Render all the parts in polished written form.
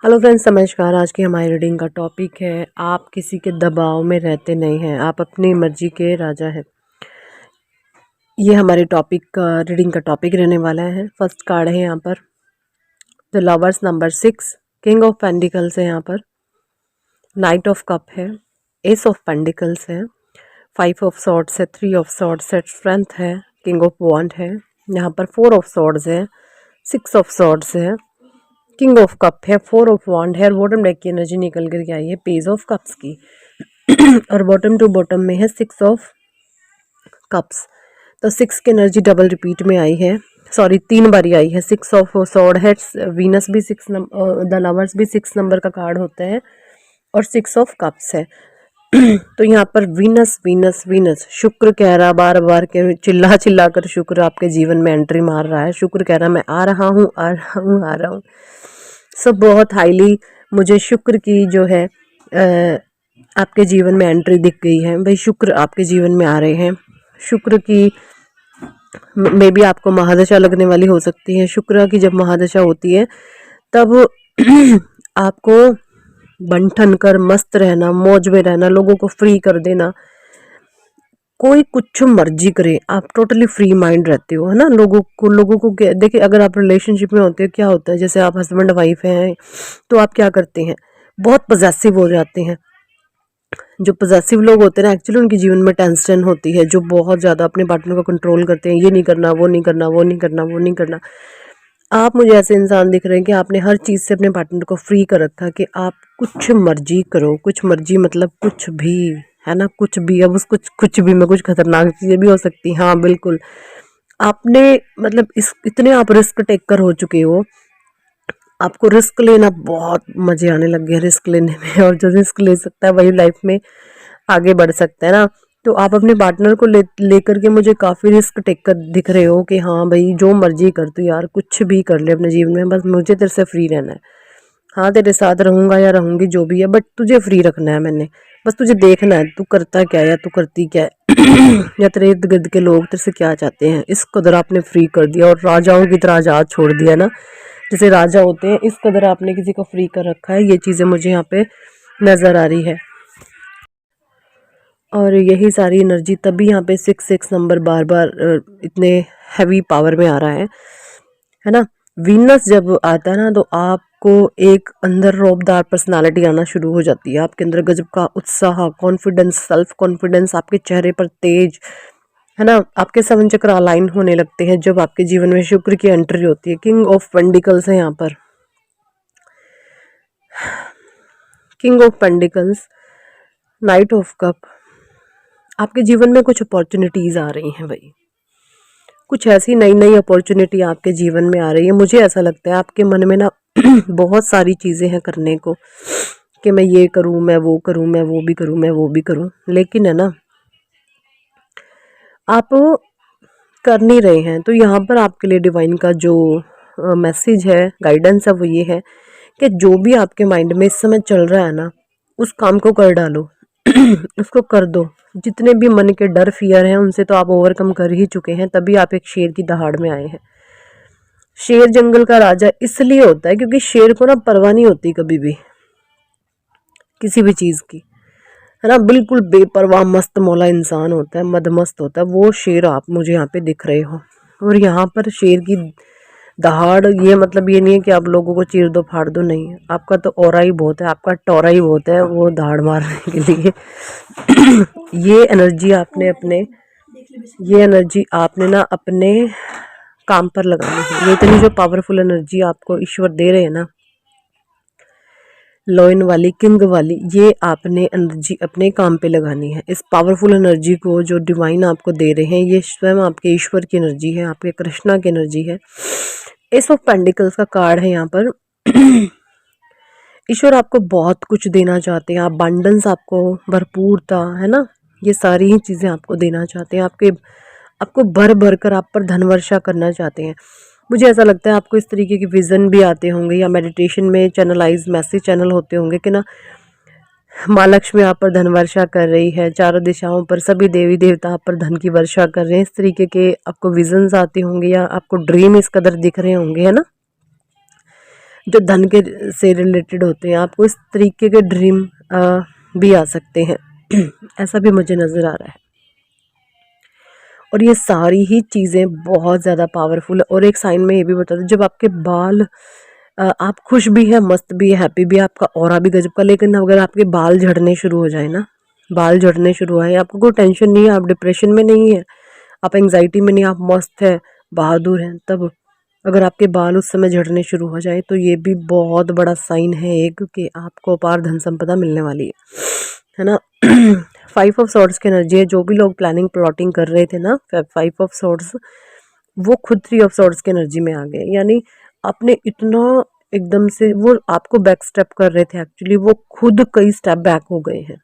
Hello friends, नमस्कार। आज की हमारी रीडिंग का टॉपिक है आप किसी के दबाव में रहते नहीं हैं, आप अपनी मर्जी के राजा हैं। ये हमारे टॉपिक का रीडिंग का टॉपिक रहने वाला है। फर्स्ट कार्ड है यहाँ पर the lovers number 6, king of pentacles है, यहाँ पर नाइट ऑफ कप है, एस ऑफ पेंडिकल्स है, 5 ऑफ सॉर्ड्स है, 3 ऑफ सॉर्ड्स है, स्ट्रेंथ है, किंग ऑफ वॉन्ड है, यहाँ पर 4 ऑफ सॉर्ड्स है, 6 ऑफ सॉर्ड्स है, किंग ऑफ कप है, 4 ऑफ वॉन्ड है, बॉटम डेक की एनर्जी निकल करके आई है पेज ऑफ कप्स की और बॉटम टू बॉटम में है 6 ऑफ कप्स। तो 6 की एनर्जी डबल रिपीट में आई है, सॉरी 3 बारी आई है। 6 ऑफ सॉर्ड है, वीनस भी 6 नंबर, द लवर्स भी 6 नंबर का कार्ड होता है और 6 ऑफ कप्स है। तो यहाँ पर वीनस वीनस वीनस शुक्र कह रहा, बार बार के चिल्ला चिल्ला कर शुक्र आपके जीवन में एंट्री मार रहा है। शुक्र कह रहा मैं आ रहा हूँ, आ रहा हूँ, आ रहा हूँ। सब बहुत हाईली मुझे शुक्र की जो है आपके जीवन में एंट्री दिख गई है। भाई शुक्र आपके जीवन में आ रहे हैं। शुक्र की मे भी आपको महादशा लगने वाली हो सकती है। शुक्र की जब महादशा होती है तब आपको बंठन कर मस्त रहना, मौज में रहना, लोगों को फ्री कर देना, कोई कुछ मर्जी करे, आप टोटली फ्री माइंड रहते हो, है ना। लोगों को देखिए, अगर आप रिलेशनशिप में होते हो क्या होता है, जैसे आप हस्बैंड वाइफ हैं तो आप क्या करते हैं, बहुत पजेसिव हो जाते हैं। जो पजेसिव लोग होते हैं ना, एक्चुअली उनके जीवन में टेंशन होती है, जो बहुत ज़्यादा अपने पार्टनर को कंट्रोल करते हैं, ये नहीं करना, वो नहीं करना, वो नहीं करना, वो नहीं करना। आप मुझे ऐसे इंसान दिख रहे हैं कि आपने हर चीज़ से अपने पार्टनर को फ्री कर रखा कि आप कुछ मर्जी करो। कुछ मर्जी मतलब कुछ भी, है ना, कुछ भी। अब उस कुछ भी में कुछ खतरनाक चीज़ें भी हो सकती हैं। हाँ बिल्कुल, आपने मतलब इस इतने आप रिस्क टेकर हो चुके हो, आपको रिस्क लेना बहुत मजे आने लग गए रिस्क लेने में। और जो रिस्क ले सकता है वही लाइफ में आगे बढ़ सकता है ना। तो आप अपने पार्टनर को लेकर के मुझे काफ़ी रिस्क टेकर दिख रहे हो कि हाँ भाई जो मर्जी कर तू यार, कुछ भी कर ले अपने जीवन में, बस मुझे तेरे से फ्री रहना है। हाँ तेरे साथ रहूँगा या रहूँगी जो भी है, बट तुझे फ्री रखना है मैंने। बस तुझे देखना है तू करता क्या है या तू करती क्या है या तेरे इर्द गिर्द के लोग तेरे से क्या चाहते हैं। इस कदर आपने फ्री कर दिया और राजाओं की तरह आज़ाद छोड़ दिया ना, जैसे राजा होते हैं, इस कदर आपने किसी को फ्री कर रखा है। ये चीज़ें मुझे यहाँ पे नज़र आ रही है। और यही सारी एनर्जी तभी यहाँ पे 6 नंबर बार बार इतने हैवी पावर में आ रहा है ना। वीनस जब आता है ना तो आपको एक अंदर रौबदार पर्सनालिटी आना शुरू हो जाती है। आपके अंदर गजब का उत्साह, कॉन्फिडेंस, सेल्फ कॉन्फिडेंस, आपके चेहरे पर तेज, है ना। आपके 7 चक्र अलाइन होने लगते हैं जब आपके जीवन में शुक्र की एंट्री होती है। किंग ऑफ पेंडिकल्स है यहाँ पर, king of pentacles, night of cup. आपके जीवन में कुछ अपॉर्चुनिटीज़ आ रही हैं भाई, कुछ ऐसी नई नई अपॉर्चुनिटी आपके जीवन में आ रही है। मुझे ऐसा लगता है आपके मन में ना बहुत सारी चीज़ें हैं करने को, कि मैं ये करूँ, मैं वो करूँ, मैं वो भी करूँ, मैं वो भी करूँ, लेकिन है ना आप कर नहीं रहे हैं। तो यहाँ पर आपके लिए डिवाइन का जो मैसेज है, गाइडेंस है, वो ये है कि जो भी आपके माइंड में इस समय चल रहा है ना, उस काम को कर डालो उसको कर दो। जितने भी मन के डर फियर हैं उनसे तो आप ओवरकम कर ही चुके हैं, तभी आप एक शेर की दहाड़ में आए हैं। शेर जंगल का राजा इसलिए होता है क्योंकि शेर को ना परवाह नहीं होती कभी भी किसी भी चीज़ की, है ना। बिल्कुल बेपरवाह मस्त मौला इंसान होता है, मदमस्त होता है, वो शेर आप मुझे यहाँ पे दिख रहे हो। और यहाँ पर शेर की दहाड़, ये मतलब ये नहीं है कि आप लोगों को चीर दो फाड़ दो, नहीं है। आपका तो ऑरा ही बहुत है, आपका टोरा ही बहुत है वो दहाड़ मारने के लिए ये एनर्जी आपने अपने, ये एनर्जी आपने ना अपने काम पर लगानी है। ये इतनी जो पावरफुल एनर्जी आपको ईश्वर दे रहे हैं ना, लॉइन वाली, किंग वाली, ये आपने एनर्जी अपने काम पे लगानी है। इस पावरफुल एनर्जी को जो डिवाइन आपको दे रहे हैं, ये स्वयं आपके ईश्वर की एनर्जी है, आपके कृष्णा की एनर्जी है। एस ऑफ पेंडिकल्स का कार्ड है यहाँ पर ईश्वर आपको बहुत कुछ देना चाहते हैं, अबंडेंस, आपको भरपूरता, है ना। ये सारी ही चीज़ें आपको देना चाहते हैं, आपको भर भर कर आप पर धन वर्षा करना चाहते हैं। मुझे ऐसा लगता है आपको इस तरीके के विज़न भी आते होंगे, या मेडिटेशन में चैनलाइज मैसेज चैनल होते होंगे कि ना माँ लक्ष्मी आप पर धन वर्षा कर रही है, चारों दिशाओं पर सभी देवी देवता आप पर धन की वर्षा कर रहे हैं। इस तरीके के आपको विजन्स आते होंगे या आपको ड्रीम इस कदर दिख रहे होंगे, है ना। जो धन के से रिलेटेड होते हैं। आपको इस तरीके के ड्रीम भी आ सकते हैं ऐसा भी मुझे नज़र आ रहा है। और ये सारी ही चीज़ें बहुत ज़्यादा पावरफुल है। और एक साइन में ये भी बता दूं, जब आपके बाल आप खुश भी है, मस्त भी है, हैप्पी भी है, आपका ऑरा भी गजब का, लेकिन अगर आपके बाल झड़ने शुरू हो जाए ना, बाल झड़ने शुरू हो जाए, आपको कोई टेंशन नहीं है, आप डिप्रेशन में नहीं है, आप एंग्जाइटी में नहीं, आप मस्त है, बहादुर हैं, तब अगर आपके बाल उस समय झड़ने शुरू हो जाए तो ये भी बहुत बड़ा साइन है एक, कि आपको अपार धन संपदा मिलने वाली है ना। 5 ऑफ सॉर्ड्स की एनर्जी है। जो भी लोग प्लानिंग प्लॉटिंग कर रहे थे ना, 5 ऑफ सॉर्ड्स, वो खुद 3 ऑफ सॉर्ड्स की एनर्जी में आ गए। यानी आपने इतना एकदम से, वो आपको बैक स्टेप कर रहे थे, एक्चुअली वो खुद कई स्टेप बैक हो गए हैं।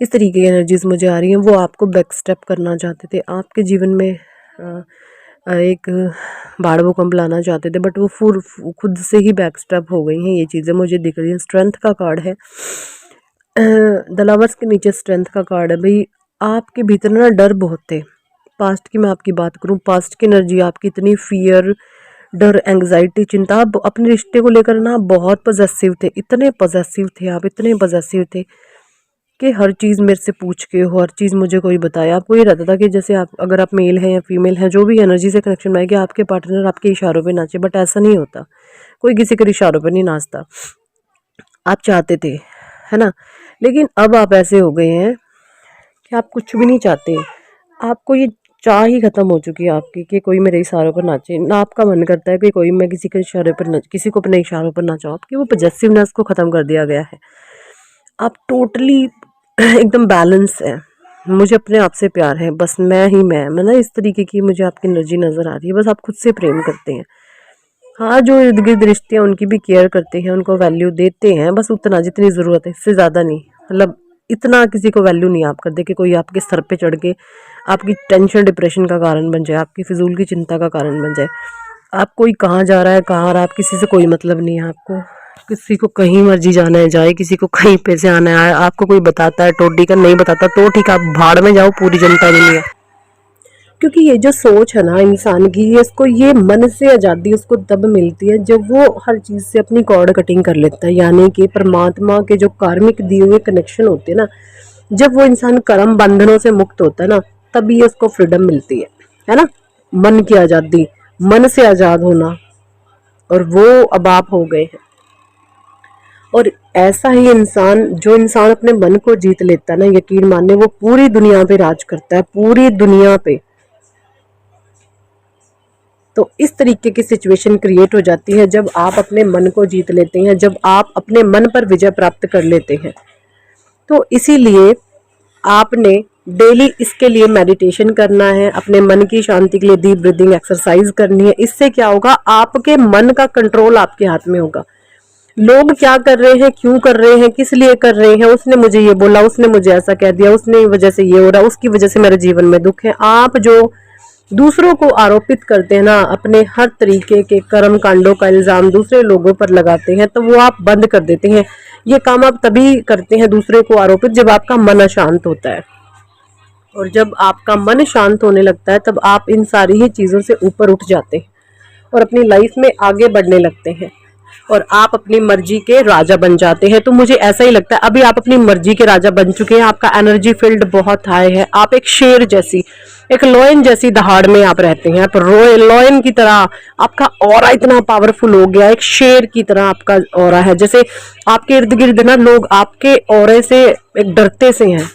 इस तरीके की एनर्जीज मुझे आ रही हैं। वो आपको बैक स्टेप करना चाहते थे, आपके जीवन में एक बाढ़ भूकंप लाना चाहते थे, बट वो खुद से ही बैक स्टेप हो गई हैं। ये चीज़ें मुझे दिख रही हैं। स्ट्रेंथ का कार्ड है, द लवर्स के नीचे स्ट्रेंथ का कार्ड है। भाई आपके भीतर ना डर बहुत थे। पास्ट की मैं आपकी बात करूं, पास्ट की एनर्जी आपकी इतनी फियर, डर, एंग्जाइटी, चिंता, आप अपने रिश्ते को लेकर ना बहुत पॉजेसिव थे, इतने पॉजेसिव थे आप, इतने पॉजेसिव थे कि हर चीज़ मेरे से पूछ के हो, हर चीज़ मुझे कोई बताया। आपको ये रहता था कि जैसे आप, अगर आप मेल हैं या फीमेल हैं, जो भी एनर्जी से कनेक्शन में आएगी, आपके पार्टनर आपके इशारों पे नाचे, बट ऐसा नहीं होता, कोई किसी के इशारों पे नहीं नाचता। आप चाहते थे, है ना, लेकिन अब आप ऐसे हो गए हैं कि आप कुछ भी नहीं चाहते। आपको ये चाह ही खत्म हो चुकी है आपकी कि कोई मेरे इशारों पर नाचे। ना आपका मन करता है कि कोई, मैं किसी के इशारे पर किसी को अपने इशारों पर नाचाऊं। आपकी वो पॉजेसिवनेस को ख़त्म कर दिया गया है। आप टोटली एकदम बैलेंस है। मुझे अपने आप से प्यार है, बस मैं ना, इस तरीके की मुझे आपकी एनर्जी नज़र आ रही है। बस आप खुद से प्रेम करते हैं। हाँ, जो इर्द गिर्द रिश्ते हैं उनकी भी केयर करते हैं, उनको वैल्यू देते हैं, बस उतना जितनी ज़रूरत है, इससे ज़्यादा नहीं। मतलब इतना किसी को वैल्यू नहीं आप करते कि कोई आपके सर पे चढ़ के आपकी टेंशन डिप्रेशन का कारण बन जाए, आपकी फिजूल की चिंता का कारण बन जाए। आप कोई कहाँ जा रहा है, कहाँ आ रहा है, आप किसी से कोई मतलब नहीं है आपको। किसी को कहीं मर्जी जाना है जाए, किसी को कहीं पे से आना है, आपको कोई बताता है टोडी का, नहीं बताता तो ठीक, आप भाड़ में जाओ, पूरी जनता दुनिया। क्योंकि ये जो सोच है ना इंसान की, ये इसको, ये मन से आज़ादी उसको तब मिलती है जब वो हर चीज़ से अपनी कॉर्ड कटिंग कर लेता है। यानी कि परमात्मा के जो कार्मिक दिए हुए कनेक्शन होते हैं ना, जब वो इंसान कर्म बंधनों से मुक्त होता है ना, तभी उसको फ्रीडम मिलती है ना। मन की आज़ादी, मन से आज़ाद होना, और वो अब आप हो गए हैं। और ऐसा ही इंसान, जो इंसान अपने मन को जीत लेता है ना, यकीन मानिए वो पूरी दुनिया पे राज करता है, पूरी दुनिया पे। तो इस तरीके की सिचुएशन क्रिएट हो जाती है जब आप अपने मन को जीत लेते हैं, जब आप अपने मन पर विजय प्राप्त कर लेते हैं। तो इसीलिए आपने डेली इसके लिए मेडिटेशन करना है, अपने मन की शांति के लिए डीप ब्रीदिंग एक्सरसाइज करनी है। इससे क्या होगा, आपके मन का कंट्रोल आपके हाथ में होगा। लोग क्या कर रहे हैं, क्यों कर रहे हैं, किस लिए कर रहे हैं, उसने मुझे ये बोला, उसने मुझे ऐसा कह दिया, उसने वजह से ये हो रहा, उसकी वजह से मेरे जीवन में दुख है। आप जो दूसरों को आरोपित करते हैं ना, अपने हर तरीके के कर्म कांडों का इल्जाम दूसरे लोगों पर लगाते हैं, तो वो आप बंद कर देते हैं। ये काम आप तभी करते हैं दूसरे को आरोपित, जब आपका मन अशांत होता है। और जब आपका मन शांत होने लगता है, तब आप इन सारी ही चीज़ों से ऊपर उठ जाते हैं और अपनी लाइफ में आगे बढ़ने लगते हैं, और आप अपनी मर्जी के राजा बन जाते हैं। तो मुझे ऐसा ही लगता है अभी आप अपनी मर्जी के राजा बन चुके हैं। आपका एनर्जी फील्ड बहुत हाई है। आप एक शेर जैसी, एक लॉयन जैसी दहाड़ में आप रहते हैं। आप लॉयन की तरह, आपका ऑरा इतना पावरफुल हो गया, एक शेर की तरह आपका ऑरा है। जैसे आपके इर्द गिर्द ना लोग आपके ऑरे से एक डरते से हैं,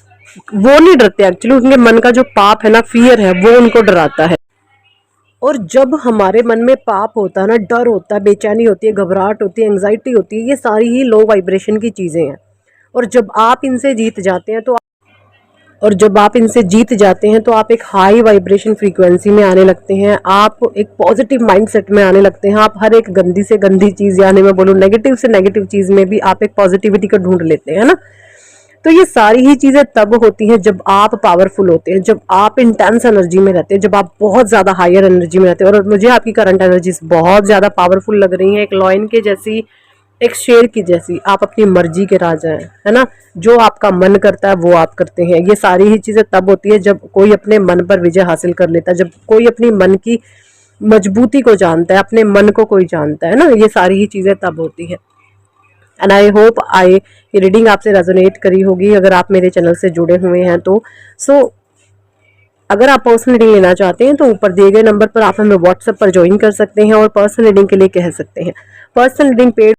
वो नहीं डरते एक्चुअली, उनके मन का जो पाप है ना, फियर है, वो उनको डराता है। और जब हमारे मन में पाप होता है ना, डर होता है, बेचैनी होती है, घबराहट होती है, एंग्जाइटी होती है, ये सारी ही लो वाइब्रेशन की चीज़ें हैं। और जब आप इनसे जीत जाते हैं तो आप एक हाई वाइब्रेशन फ्रीक्वेंसी में आने लगते हैं। आप एक पॉजिटिव माइंडसेट में आने लगते हैं। आप हर एक गंदी से गंदी चीज़, यानी मैं बोलूँ नेगेटिव से नेगेटिव चीज़ में भी आप एक पॉजिटिविटी को ढूंढ लेते हैं, है ना। तो ये सारी ही चीज़ें तब होती हैं जब आप पावरफुल होते हैं, जब आप इंटेंस एनर्जी में रहते हैं, जब आप बहुत ज़्यादा हायर एनर्जी में रहते हैं। और मुझे आपकी करंट एनर्जीज बहुत ज़्यादा पावरफुल लग रही हैं, एक लॉयन के जैसी, एक शेर की जैसी। आप अपनी मर्जी के राजा हैं, है ना। जो आपका मन करता है वो आप करते हैं। ये सारी ही चीज़ें तब होती है जब कोई अपने मन पर विजय हासिल कर लेता है, जब कोई अपनी मन की मजबूती को जानता है, अपने मन को कोई जानता है ना, ये सारी ही चीज़ें तब होती है। एंड आई होप ये रीडिंग आपसे रेजोनेट करी होगी अगर आप मेरे चैनल से जुड़े हुए हैं तो। सो अगर आप पर्सनल रीडिंग लेना चाहते हैं तो ऊपर दिए गए नंबर पर आप हमें व्हाट्सएप पर ज्वाइन कर सकते हैं और पर्सनल रीडिंग के लिए कह सकते हैं। Personal reading paid